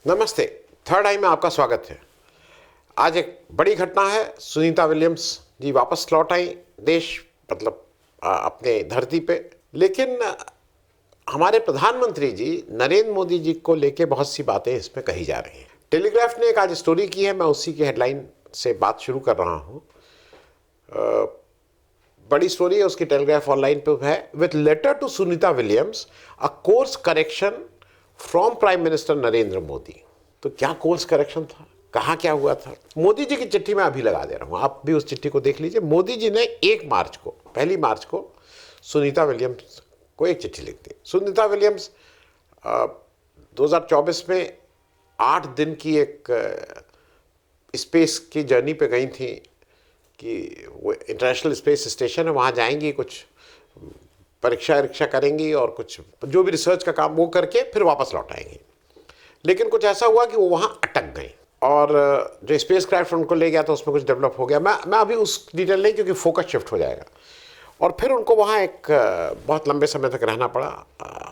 नमस्ते। थर्ड आई में आपका स्वागत है। आज एक बड़ी घटना है। सुनीता विलियम्स जी वापस लौट आई देश, मतलब अपने धरती पे। लेकिन हमारे प्रधानमंत्री जी नरेंद्र मोदी जी को लेके बहुत सी बातें इसमें कही जा रही हैं। टेलीग्राफ ने एक आज स्टोरी की है, मैं उसी की हेडलाइन से बात शुरू कर रहा हूँ। बड़ी स्टोरी है उसकी, टेलीग्राफ ऑनलाइन पे है। With letter to Sunita Williams, a course correction from prime minister Narendra Modi. तो क्या कोर्स करेक्शन था, कहाँ क्या हुआ था? मोदी जी की चिट्ठी मैं अभी लगा दे रहा हूँ, आप भी उस चिट्ठी को देख लीजिए। मोदी जी ने 1 मार्च को सुनीता विलियम्स को एक चिट्ठी लिख दी। सुनीता विलियम्स 2024 में 8 दिन की एक स्पेस की जर्नी पे गई थी कि वो इंटरनेशनल स्पेस स्टेशन है, वहाँ जाएंगी, कुछ परीक्षा करेंगी और कुछ जो भी रिसर्च का काम वो करके फिर वापस लौट आएंगी। लेकिन कुछ ऐसा हुआ कि वो वहाँ अटक गई और जो स्पेस क्राफ्ट उनको ले गया था उसमें कुछ डेवलप हो गया। मैं अभी उस डिटेल नहीं, क्योंकि फोकस शिफ्ट हो जाएगा। और फिर उनको वहाँ एक बहुत लंबे समय तक रहना पड़ा,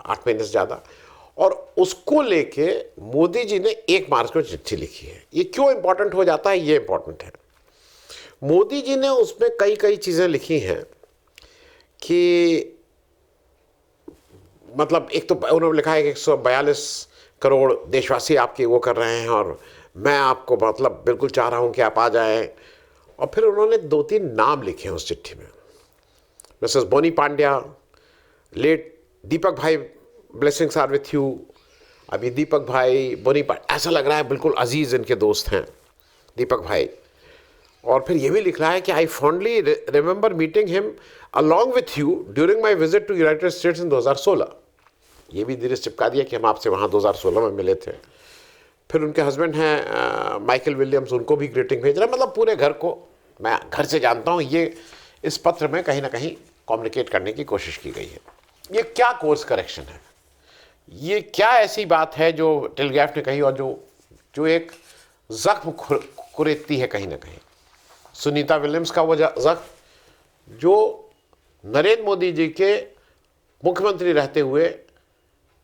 8 महीने से ज़्यादा। और उसको लेके मोदी जी ने 1 मार्च को चिट्ठी लिखी है। ये क्यों इंपॉर्टेंट हो जाता है? ये इंपॉर्टेंट है। मोदी जी ने उसमें कई चीज़ें लिखी हैं कि मतलब एक तो उन्होंने लिखा है कि 142 करोड़ देशवासी आपके वो कर रहे हैं और मैं आपको मतलब बिल्कुल चाह रहा हूं कि आप आ जाएं। और फिर उन्होंने 2-3 नाम लिखे हैं उस चिट्ठी में। मिसेस बोनी पांड्या, लेट दीपक भाई, ब्लेसिंग्स आर विथ यू। अभी दीपक भाई, बोनी पांड्या, ऐसा लग रहा है बिल्कुल अजीज इनके दोस्त हैं दीपक भाई। और फिर ये भी लिख रहा है कि I fondly remember meeting him along with you during my visit to United States in 2016। ये भी धीरे चिपका दिया कि हम आपसे वहाँ 2016 में मिले थे। फिर उनके हस्बैंड हैं माइकल विलियम्स, उनको भी ग्रीटिंग भेज रहा है। मतलब पूरे घर को मैं घर से जानता हूँ, ये इस पत्र में कहीं ना कहीं कम्युनिकेट करने की कोशिश की गई है। ये क्या कोर्स करेक्शन है? ये क्या ऐसी बात है जो टेलीग्राफ ने कही और जो एक जख्म कुरेदती है कहीं ना कहीं? सुनीता विलियम्स का वो जख्म जो नरेंद्र मोदी जी के मुख्यमंत्री रहते हुए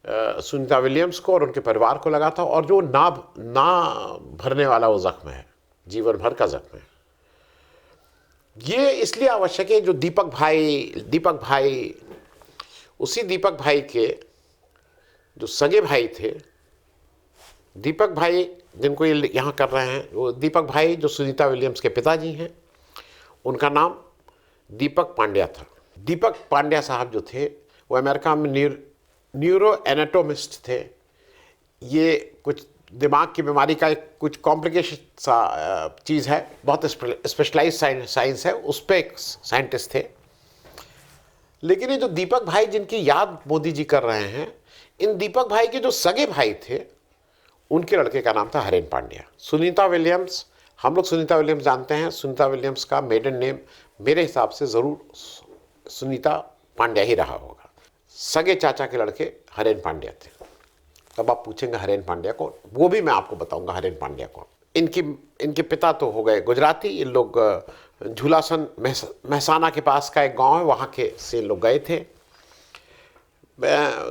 सुनीता विलियम्स को और उनके परिवार को लगा था, और जो ना भरने वाला वो जख्म है, जीवन भर का जख्म है। ये इसलिए आवश्यक है जो दीपक भाई उसी दीपक भाई के जो सगे भाई थे, दीपक भाई जिनको ये यहाँ कर रहे हैं, वो दीपक भाई जो सुनीता विलियम्स के पिताजी हैं, उनका नाम दीपक पांड्या था। दीपक पांड्या साहब जो थे वो अमेरिका में न्यूरो एनाटोमिस्ट थे। ये कुछ दिमाग की बीमारी का कुछ कॉम्प्लिकेशन सा चीज़ है, बहुत स्पेशलाइज्ड साइंस है, उस पर एक साइंटिस्ट थे। लेकिन ये जो दीपक भाई जिनकी याद मोदी जी कर रहे हैं, इन दीपक भाई के जो सगे भाई थे, उनके लड़के का नाम था हरेन पांड्या। सुनीता विलियम्स, हम लोग सुनीता विलियम्स जानते हैं। सुनीता विलियम्स का मेडन नेम मेरे हिसाब से ज़रूर सुनीता पांड्या ही रहा होगा। सगे चाचा के लड़के हरेन पांड्या थे। तब आप पूछेंगे हरेन पांड्या कौन, वो भी मैं आपको बताऊंगा हरेन पांड्या कौन। इनके पिता तो हो गए गुजराती। इन लोग झूलासन महसाना के पास का एक गांव है, वहाँ के से लोग गए थे।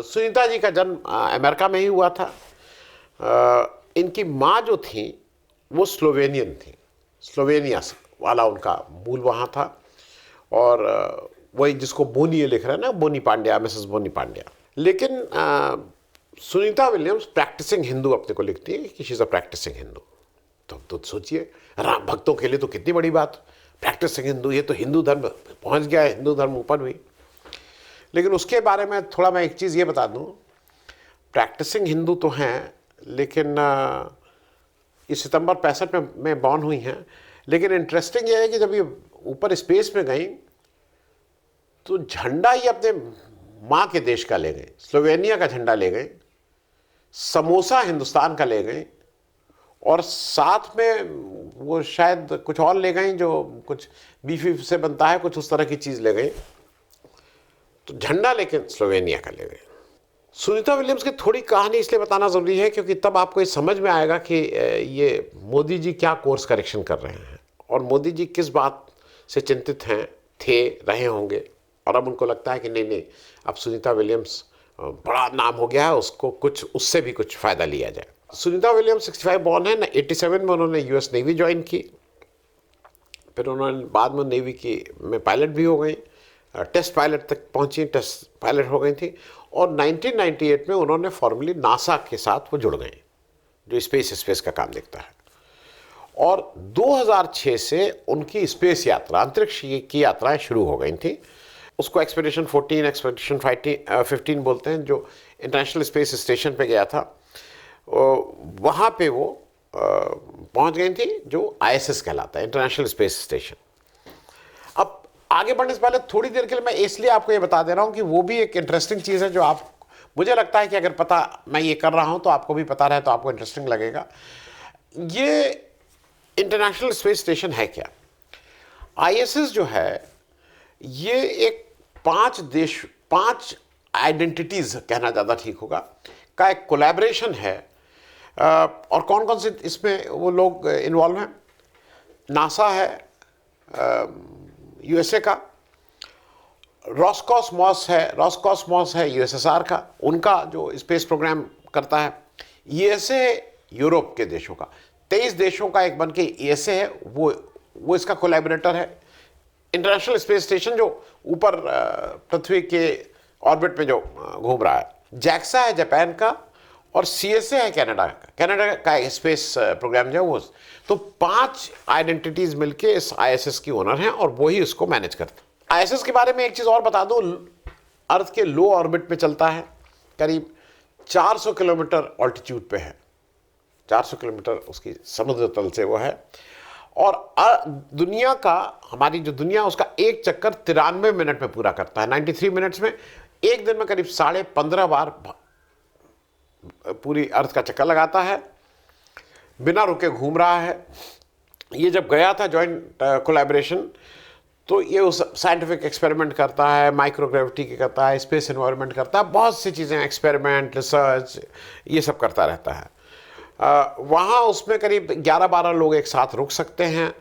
सुनीता जी का जन्म अमेरिका में ही हुआ था। इनकी माँ जो थी वो स्लोवेनियन थी, स्लोवेनिया वाला उनका मूल वहाँ था। और वही जिसको बोनी ये लिख रहे हैं ना, बोनी पांड्या, मिसेस बोनी पांड्या। लेकिन सुनीता विलियम्स प्रैक्टिसिंग हिंदू अपने को लिखती है कि she is a practising Hindu. तो सोचिए, राम भक्तों के लिए तो कितनी बड़ी बात, प्रैक्टिसिंग हिंदू। ये तो हिंदू धर्म पहुँच गया है, हिंदू धर्म ऊपर हुई। लेकिन उसके बारे में थोड़ा मैं एक चीज़ ये बता दूँ, प्रैक्टिसिंग हिंदू तो हैं, लेकिन ये सितंबर 65 में बॉर्न हुई हैं। लेकिन इंटरेस्टिंग ये है कि जब ये ऊपर स्पेस में गई तो झंडा ये अपने माँ के देश का ले गई, स्लोवेनिया का झंडा ले गई, समोसा हिंदुस्तान का ले गई, और साथ में वो शायद कुछ और ले गई जो कुछ बीफ से बनता है, कुछ उस तरह की चीज़ ले गई। तो झंडा लेकिन स्लोवेनिया का ले गई। सुनीता विलियम्स की थोड़ी कहानी इसलिए बताना ज़रूरी है क्योंकि तब आपको ये समझ में आएगा कि ये मोदी जी क्या कोर्स करेक्शन कर रहे हैं और मोदी जी किस बात से चिंतित रहे होंगे। और अब उनको लगता है कि नहीं, अब सुनीता विलियम्स बड़ा नाम हो गया है, उसको कुछ उससे भी कुछ फ़ायदा लिया जाए। सुनीता विलियम्स 65 बॉर्न है ना, 87 में उन्होंने यूएस नेवी ज्वाइन की, फिर उन्होंने बाद में नेवी की में पायलट भी हो गई, टेस्ट पायलट तक पहुंची, टेस्ट पायलट हो गई थी, और 1998 में उन्होंने फॉर्मली नासा के साथ वो जुड़ गए, जो स्पेस का काम देखता है। और 2006 से उनकी स्पेस यात्रा, अंतरिक्ष की यात्राएं शुरू हो गई थी। उसको एक्सपेडिशन 14, एक्सपेडिशन 15 बोलते हैं, जो इंटरनेशनल स्पेस स्टेशन पे गया था। वहाँ पे वो पहुँच गई थी, जो आईएसएस कहलाता है, इंटरनेशनल स्पेस स्टेशन। अब आगे बढ़ने से पहले थोड़ी देर के लिए मैं इसलिए आपको ये बता दे रहा हूँ कि वो भी एक इंटरेस्टिंग चीज़ है, जो आप, मुझे लगता है कि अगर पता मैं ये कर रहा हूँ तो आपको भी पता रहे तो आपको इंटरेस्टिंग लगेगा। ये इंटरनेशनल स्पेस स्टेशन है क्या? आईएसएस जो है ये एक 5 आइडेंटिटीज कहना ज़्यादा ठीक होगा का एक कोलैबोरेशन है। और कौन कौन से इसमें वो लोग इन्वॉल्व हैं? नासा है यूएसए का, रॉसकॉसमॉस है यूएसएसआर का, उनका जो स्पेस प्रोग्राम करता है। ईएसए यूरोप के देशों का, 23 देशों का एक बन के ईएसए है, वो इसका कोलैबोरेटर है। इंटरनेशनल स्पेस स्टेशन जो ऊपर पृथ्वी के ऑर्बिट में जो घूम रहा है, जैक्सा है जापान का, और सीएसए है कनाडा का स्पेस प्रोग्राम जो है वो। तो 5 आइडेंटिटीज मिलके इस आईएसएस की ओनर हैं और वही इसको मैनेज करते हैं। आईएसएस के बारे में एक चीज़ और बता दूं, अर्थ के लो ऑर्बिट पे चलता है, करीब 400 किलोमीटर ऑल्टीट्यूड पे है, 400 किलोमीटर उसकी समुद्र तल से वो है। और दुनिया का, हमारी जो दुनिया उसका एक चक्कर 93 मिनट में पूरा करता है, 93 मिनट्स में। एक दिन में करीब 15.5 बार पूरी अर्थ का चक्कर लगाता है, बिना रुके घूम रहा है। ये जब गया था जॉइंट कोलैबोरेशन, तो ये उस साइंटिफिक एक्सपेरिमेंट करता है, माइक्रोग्रेविटी के करता है, स्पेस एनवायरनमेंट करता है, बहुत सी चीज़ें, एक्सपेरिमेंट, रिसर्च, ये सब करता रहता है। वहाँ उसमें करीब 11-12 लोग एक साथ रुक सकते हैं।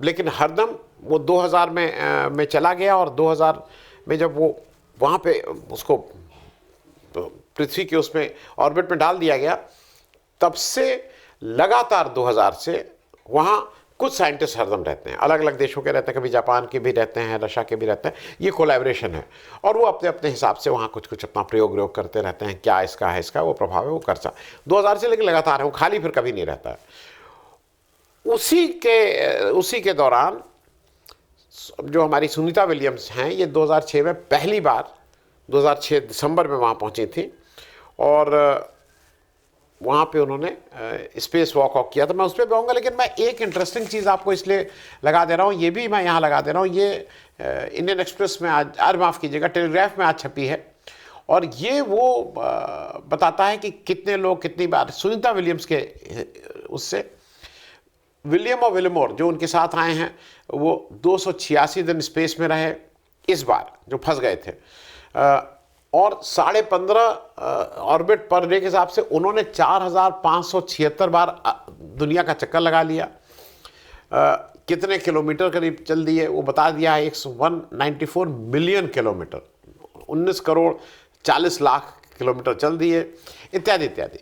लेकिन हरदम वो 2000 में चला गया, और 2000 में जब वो वहाँ पे उसको पृथ्वी के उसमें ऑर्बिट में डाल दिया गया, तब से लगातार 2000 से वहाँ कुछ साइंटिस्ट हरदम रहते हैं, अलग अलग देशों के रहते हैं, कभी जापान के भी रहते हैं, रशिया के भी रहते हैं। ये कोलैबोरेशन है, और वो अपने अपने हिसाब से वहाँ कुछ कुछ अपना प्रयोग करते रहते हैं, क्या इसका है, इसका वो प्रभाव है, वो खर्चा 2000 से लेकर लगातार है, वो खाली फिर कभी नहीं रहता है। उसी के दौरान जो हमारी सुनीता विलियम्स हैं, ये 2006 में पहली बार 2006 दिसंबर में वहाँ पहुँची थी, और वहाँ पे उन्होंने स्पेस वॉक किया था। मैं उस पर आऊँगा, लेकिन मैं एक इंटरेस्टिंग चीज़ आपको इसलिए लगा दे रहा हूँ, ये भी मैं यहाँ लगा दे रहा हूँ। ये इंडियन एक्सप्रेस में आज माफ़ कीजिएगा, टेलीग्राफ में आज छपी है, और ये वो बताता है कि कितने लोग कितनी बार सुनीता विलियम्स के उससे विलियम और विलियमोर जो उनके साथ आए हैं, वो 286 दिन स्पेस में रहे इस बार, जो फंस गए थे। और 15.5 ऑर्बिट पर डे के हिसाब से उन्होंने 4576 बार दुनिया का चक्कर लगा लिया। कितने किलोमीटर करीब चल दिए वो बता दिया है, 194 million kilometre, 19 crore 40 lakh kilometre चल दिए, इत्यादि इत्यादि।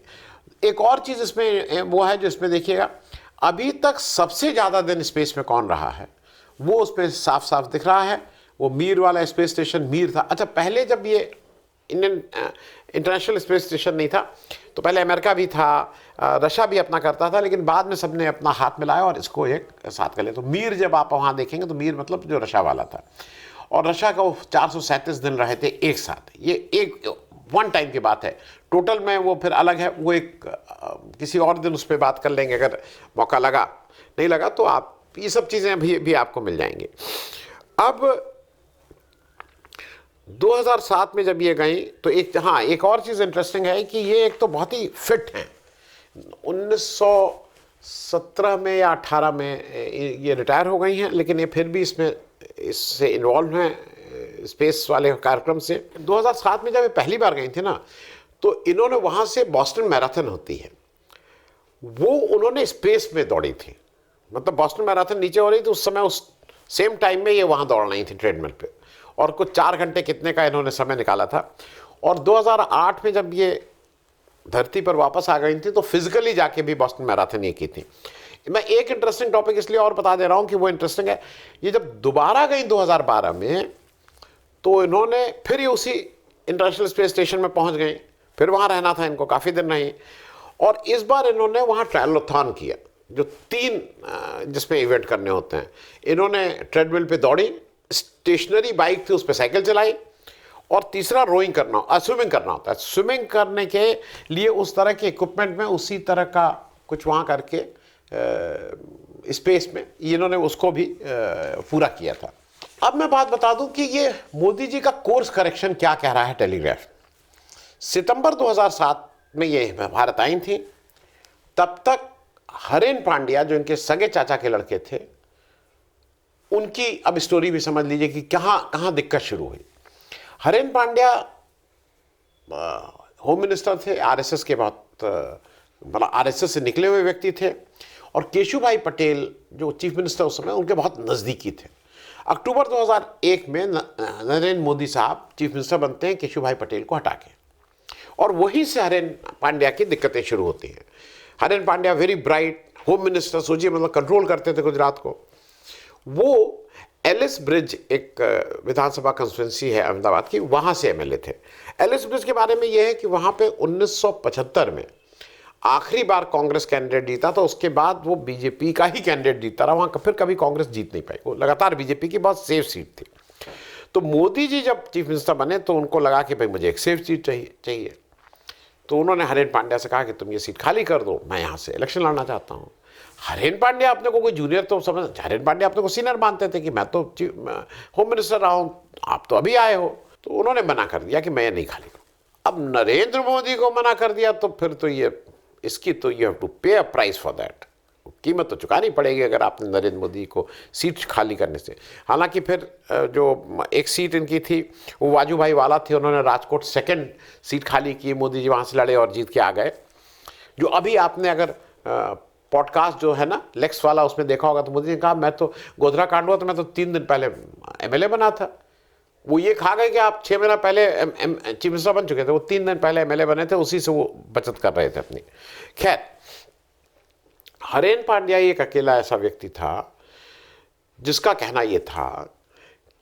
एक और चीज़ इसमें वो है, जो इसमें देखिएगा, अभी तक सबसे ज़्यादा दिन स्पेस में कौन रहा है, वो उसमें साफ साफ दिख रहा है। वो मीर वाला स्पेस स्टेशन मीर था। अच्छा, पहले जब ये इंडियन इंटरनेशनल स्पेस स्टेशन नहीं था, तो पहले अमेरिका भी था, रशिया भी अपना करता था, लेकिन बाद में सबने अपना हाथ मिलाया और इसको एक साथ कर लिया। तो मीर जब आप वहाँ देखेंगे तो मीर मतलब जो रशिया वाला था, और रशिया का वो 437 दिन रहे थे एक साथ। ये एक वन टाइम की बात है, टोटल में वो फिर अलग है, वो एक किसी और दिन उस पर बात कर लेंगे, अगर मौका लगा, नहीं लगा तो आप ये सब चीज़ें भी आपको मिल जाएंगी। अब 2007 में जब ये गई तो एक और चीज़ इंटरेस्टिंग है कि ये एक तो बहुत ही फिट हैं। 1917 में या 18 में ये रिटायर हो गई हैं, लेकिन ये फिर भी इससे इन्वॉल्व हैं स्पेस वाले कार्यक्रम से। 2007 में जब ये पहली बार गई थी ना, तो इन्होंने वहाँ से बॉस्टन मैराथन होती है, वो उन्होंने स्पेस में दौड़ी थी। मतलब बॉस्टन मैराथन नीचे हो रही थी उस समय, उस सेम टाइम में ये वहाँ दौड़ रही थी ट्रेडमिल पे, और कुछ 4 घंटे कितने का इन्होंने समय निकाला था। और 2008 में जब ये धरती पर वापस आ गई थी तो फिजिकली जाके भी बॉस्टन मैराथन ये की थी। मैं एक इंटरेस्टिंग टॉपिक इसलिए और बता दे रहा हूं कि वो इंटरेस्टिंग है, ये जब दोबारा गई 2012 में तो इन्होंने फिर ये उसी इंटरनेशनल स्पेस स्टेशन में पहुंच गई, फिर वहां रहना था इनको, काफ़ी दिन रही, और इस बार इन्होंने वहां ट्रायलोथॉन किया, जो 3 जिसमें इवेंट करने होते हैं। इन्होंने ट्रेडमिल पे दौड़ी, स्टेशनरी बाइक थी उस पर साइकिल चलाई, और तीसरा रोइंग करना, स्विमिंग करना होता है। स्विमिंग करने के लिए उस तरह के इक्विपमेंट में उसी तरह का कुछ वहाँ करके स्पेस में इन्होंने उसको भी पूरा किया था। अब मैं बात बता दूं कि ये मोदी जी का कोर्स करेक्शन क्या कह रहा है टेलीग्राफ। सितंबर 2007 में ये भारत आई थी, तब तक हरेन पांड्या जो इनके सगे चाचा के लड़के थे, उनकी अब स्टोरी भी समझ लीजिए कि कहाँ दिक्कत शुरू हुई। हरेन पांड्या होम मिनिस्टर थे, आरएसएस के बहुत मतलब आरएसएस से निकले हुए व्यक्ति थे, और केशुभाई पटेल जो चीफ मिनिस्टर उस समय उनके बहुत नज़दीकी थे। अक्टूबर 2001 में नरेंद्र मोदी साहब चीफ मिनिस्टर बनते हैं केशुभाई पटेल को हटा के, और वहीं से हरेन पांड्या की दिक्कतें शुरू होती हैं। हरेन Pandya very bright home minister, सोचिए मतलब कंट्रोल करते थे गुजरात को। वो एलिस ब्रिज एक विधानसभा कंस्टिट्यूंसी है अहमदाबाद की, वहाँ से एमएलए थे। एलिस ब्रिज के बारे में यह है कि वहाँ पे 1975 में आखिरी बार कांग्रेस कैंडिडेट जीता, तो उसके बाद वो बीजेपी का ही कैंडिडेट जीता रहा, वहाँ फिर कभी कांग्रेस जीत नहीं पाई, वो लगातार बीजेपी की बहुत सेफ सीट थी। तो मोदी जी जब चीफ मिनिस्टर बने तो उनको लगा कि भाई मुझे एक सेफ सीट चाहिए, तो उन्होंने हरेन पांड्या से कहा कि तुम ये सीट खाली कर दो, मैं यहाँ से इलेक्शन लड़ना चाहता हूँ। हरेन पांड्या अपने को कोई जूनियर तो समझ, हरेन पांड्या अपने को सीनियर मानते थे कि मैं तो होम मिनिस्टर रहा हूँ, आप तो अभी आए हो, तो उन्होंने मना कर दिया कि मैं नहीं खाली करूँ। अब नरेंद्र मोदी को मना कर दिया तो फिर तो ये इसकी तो यू हैव टू पे अ प्राइस फॉर दैट, कीमत तो चुकानी पड़ेगी अगर आपने नरेंद्र मोदी को सीट खाली करने से। हालांकि फिर जो एक सीट इनकी थी वो वाजूभाई वाला थे, उन्होंने राजकोट सेकंड सीट खाली की, मोदी जी वहाँ से लड़े और जीत के आ गए। जो अभी आपने अगर पॉडकास्ट जो है ना लेक्स वाला उसमें देखा होगा, तो मोदी ने कहा मैं तो गोधरा कांड हुआ तो मैं तो 3 दिन पहले एमएलए बना था। वो ये खा गए कि आप 6 महीना पहले चीफ मिनिस्टर बन चुके थे, वो 3 दिन पहले एमएलए बने थे, उसी से वो बचत कर रहे थे अपनी। खैर, हरेन पांड्या एक अकेला ऐसा व्यक्ति था जिसका कहना यह था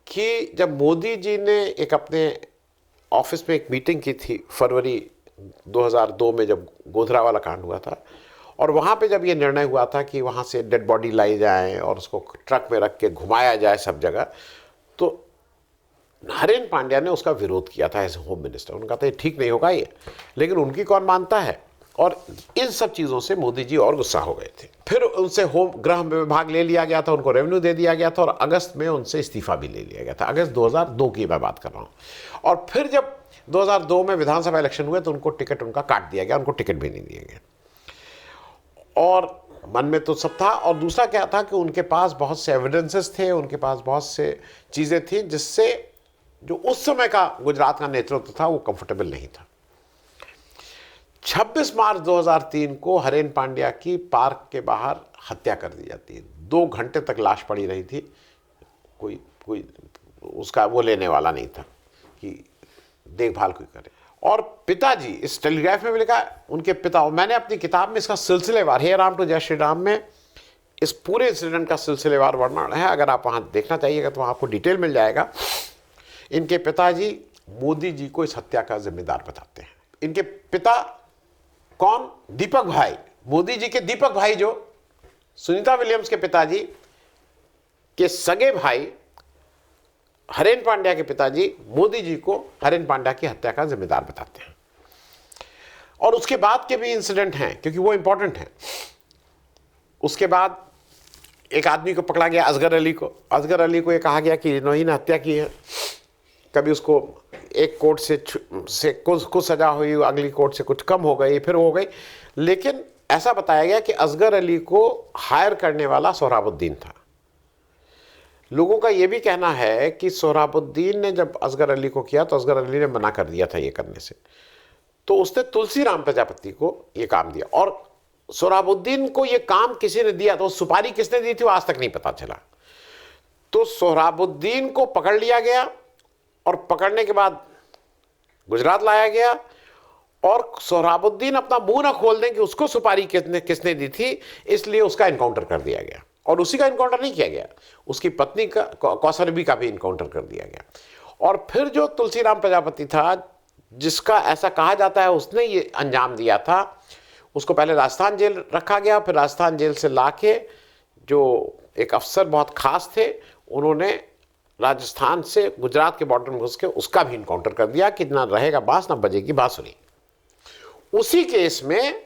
कि जब मोदी जी ने एक अपने ऑफिस में एक मीटिंग की थी फरवरी 2002 में, जब गोधरा वाला कांड हुआ था, और वहाँ पे जब ये निर्णय हुआ था कि वहाँ से डेड बॉडी लाई जाए और उसको ट्रक में रख के घुमाया जाए सब जगह, तो हरेन पांड्या ने उसका विरोध किया था एज होम मिनिस्टर। उन्होंने कहा था ये ठीक नहीं होगा ये, लेकिन उनकी कौन मानता है। और इन सब चीज़ों से मोदी जी और गुस्सा हो गए थे। फिर उनसे होम गृह विभाग ले लिया गया था, उनको रेवेन्यू दे दिया गया था, और अगस्त में उनसे इस्तीफा भी ले लिया गया था। अगस्त 2002 की मैं बात कर रहा हूँ। और फिर जब 2002 में विधानसभा इलेक्शन हुए तो उनको टिकट उनका काट दिया गया, उनको टिकट भी नहीं दिया गया। और मन में तो सब था, और दूसरा क्या था कि उनके पास बहुत से एविडेंसेस थे, उनके पास बहुत से चीज़ें थी जिससे जो उस समय का गुजरात का नेतृत्व था वो कंफर्टेबल नहीं था। 26 मार्च 2003 को हरेन पांड्या की पार्क के बाहर हत्या कर दी जाती है। 2 घंटे तक लाश पड़ी रही थी, कोई उसका वो लेने वाला नहीं था कि देखभाल कोई करे। और पिताजी, इस टेलीग्राफ में भी लिखा उनके पिता, और मैंने अपनी किताब में इसका सिलसिलेवार हे राम टू जय श्री राम में इस पूरे इंसिडेंट का सिलसिलेवार वर्णन है। अगर आप वहाँ देखना चाहिएगा तो वहाँ आपको डिटेल मिल जाएगा। इनके पिताजी मोदी जी को इस हत्या का जिम्मेदार बताते हैं। इनके पिता कौन? दीपक भाई, मोदी जी के दीपक भाई, जो सुनीता विलियम्स के पिताजी के सगे भाई हरेन पांड्या के पिताजी मोदी जी को हरेन पांड्या की हत्या का जिम्मेदार बताते हैं। और उसके बाद के भी इंसिडेंट हैं क्योंकि वो इंपॉर्टेंट हैं। उसके बाद एक आदमी को पकड़ा गया, असगर अली को। असगर अली को ये कहा गया कि इन्होंने हत्या की है। कभी उसको एक कोर्ट से कुछ सजा हुई, अगली कोर्ट से कुछ कम हो गई, फिर हो गई, लेकिन ऐसा बताया गया कि असगर अली को हायर करने वाला सोहराबुद्दीन था। लोगों का यह भी कहना है कि सोहराबुद्दीन ने जब असगर अली को किया तो असगर अली ने मना कर दिया था ये करने से, तो उसने तुलसीराम प्रजापति को ये काम दिया। और सोहराबुद्दीन को ये काम किसी ने दिया, तो सुपारी किसने दी थी वो आज तक नहीं पता चला। तो सोहराबुद्दीन को पकड़ लिया गया और पकड़ने के बाद गुजरात लाया गया, और सोहराबुद्दीन अपना मुंह ना खोल दें कि उसको सुपारी किसने किसने दी थी, इसलिए उसका इनकाउंटर कर दिया गया। और उसी का इनकाउंटर नहीं किया गया, उसकी पत्नी का कौसरबी का भी इनकाउंटर कर दिया गया। और फिर जो तुलसीराम प्रजापति था, जिसका ऐसा कहा जाता है उसने ये अंजाम दिया था, उसको पहले राजस्थान जेल रखा गया, फिर राजस्थान जेल से लाके जो एक अफसर बहुत खास थे, उन्होंने राजस्थान से गुजरात के बॉर्डर में घुस के उसका भी इनकाउंटर कर दिया कि ना रहेगा बांस ना बजेगी बांसुरी। उसी केस में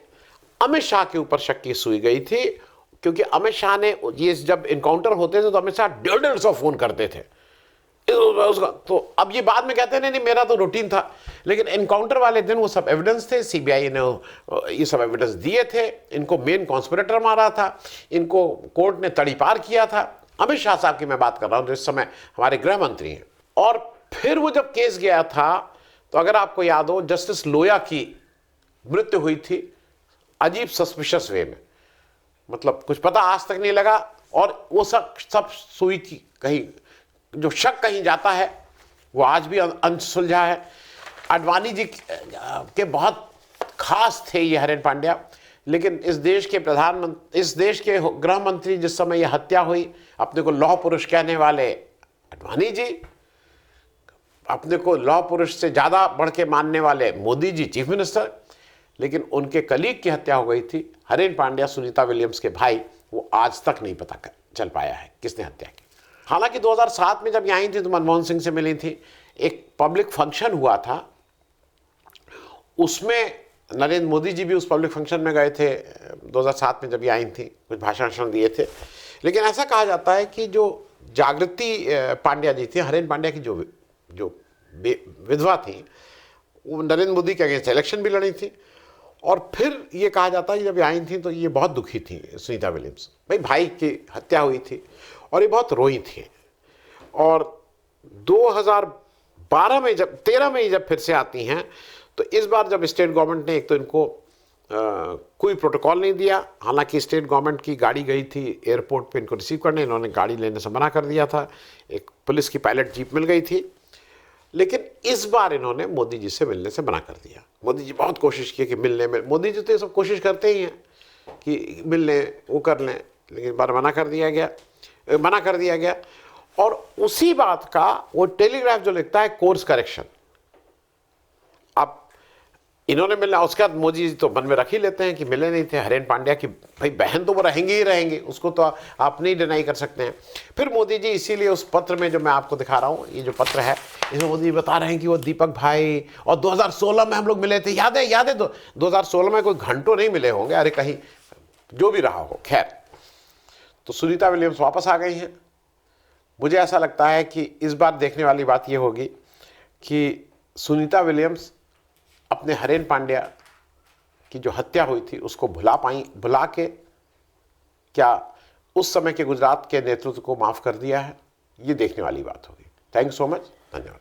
अमित शाह के ऊपर शक की सुई गई थी, क्योंकि अमित शाह ने ये जब इनकाउंटर होते थे तो अमित शाह 150 फोन करते थे उसका। तो अब ये बाद में कहते हैं नहीं मेरा तो रूटीन था, लेकिन इनकाउंटर वाले दिन वो सब एविडेंस थे, सीबीआई ने ये सब एविडेंस दिए थे, इनको मेन कॉन्स्पिरेटर मारा था, इनको कोर्ट ने तड़ीपार किया था। अमित शाह साहब की मैं बात कर रहा हूं जो इस समय हमारे गृह मंत्री हैं। और फिर वो जब केस गया था, तो अगर आपको याद हो, जस्टिस लोया की मृत्यु हुई थी अजीब सस्पिशियस वे में, मतलब कुछ पता आज तक नहीं लगा। और वो सब सुई की कहीं जो शक कहीं जाता है वो आज भी अनसुलझा है। आडवाणी जी के बहुत खास थे ये हरेन पांड्या, लेकिन इस देश के प्रधानमंत्री, इस देश के गृह मंत्री जिस समय ये हत्या हुई, अपने को लौह पुरुष कहने वाले आडवाणी जी, अपने को लौह पुरुष से ज़्यादा बढ़ के मानने वाले मोदी जी चीफ मिनिस्टर, लेकिन उनके कलीग की हत्या हो गई थी। हरेन पांड्या सुनीता विलियम्स के भाई, वो आज तक नहीं पता चल पाया है किसने हत्या की। हालांकि 2007 में जब ये आई थी तो मनमोहन सिंह से मिली थी, एक पब्लिक फंक्शन हुआ था, उसमें नरेंद्र मोदी जी भी उस पब्लिक फंक्शन में गए थे 2007 में जब ये आई थी, कुछ भाषण दिए थे। लेकिन ऐसा कहा जाता है कि जो जागृति पांड्या जी थी, हरेन पांड्या की जो विधवा थी, वो नरेंद्र मोदी के अगेंस्ट इलेक्शन भी लड़ी थी। और फिर ये कहा जाता है कि जब ये आई थी तो ये बहुत दुखी थी सुनीता विलियम्स, भाई की हत्या हुई थी और ये बहुत रोई थी। और 2012 में जब 13 में जब फिर से आती हैं, तो इस बार जब स्टेट गवर्नमेंट ने एक तो इनको कोई प्रोटोकॉल नहीं दिया, हालांकि स्टेट गवर्नमेंट की गाड़ी गई थी एयरपोर्ट पे इनको रिसीव करने, इन्होंने गाड़ी लेने से मना कर दिया था, एक पुलिस की पायलट जीप मिल गई थी। लेकिन इस बार इन्होंने मोदी जी से मिलने से मना कर दिया। मोदी जी बहुत कोशिश की कि मिलने में, मोदी जी तो ये सब कोशिश करते ही हैं कि मिल लें, वो कर लें, लेकिन बार मना कर दिया गया। और उसी बात का वो टेलीग्राफ जो लिखता है कोर्स करेक्शन, अब इन्होंने मिलना, उसके बाद मोदी जी तो मन में रख ही लेते हैं कि मिले नहीं थे। हरेन पांड्या की भाई बहन तो वो रहेंगे, उसको तो आप नहीं डिनाई कर सकते हैं। फिर मोदी जी इसीलिए उस पत्र में जो मैं आपको दिखा रहा हूँ, ये जो पत्र है, इसमें मोदी जी बता रहे हैं कि वो दीपक भाई, और 2016 में हम लोग मिले थे, याद है 2016 में कोई घंटों नहीं मिले होंगे, अरे कहीं जो भी रहा हो। खैर, तो सुनीता विलियम्स वापस आ गई हैं। मुझे ऐसा लगता है कि इस बार देखने वाली बात यह होगी कि सुनीता विलियम्स अपने हरेन पांड्या की जो हत्या हुई थी उसको भुला के क्या उस समय के गुजरात के नेतृत्व को माफ़ कर दिया है, ये देखने वाली बात होगी। थैंक यू सो मच, धन्यवाद।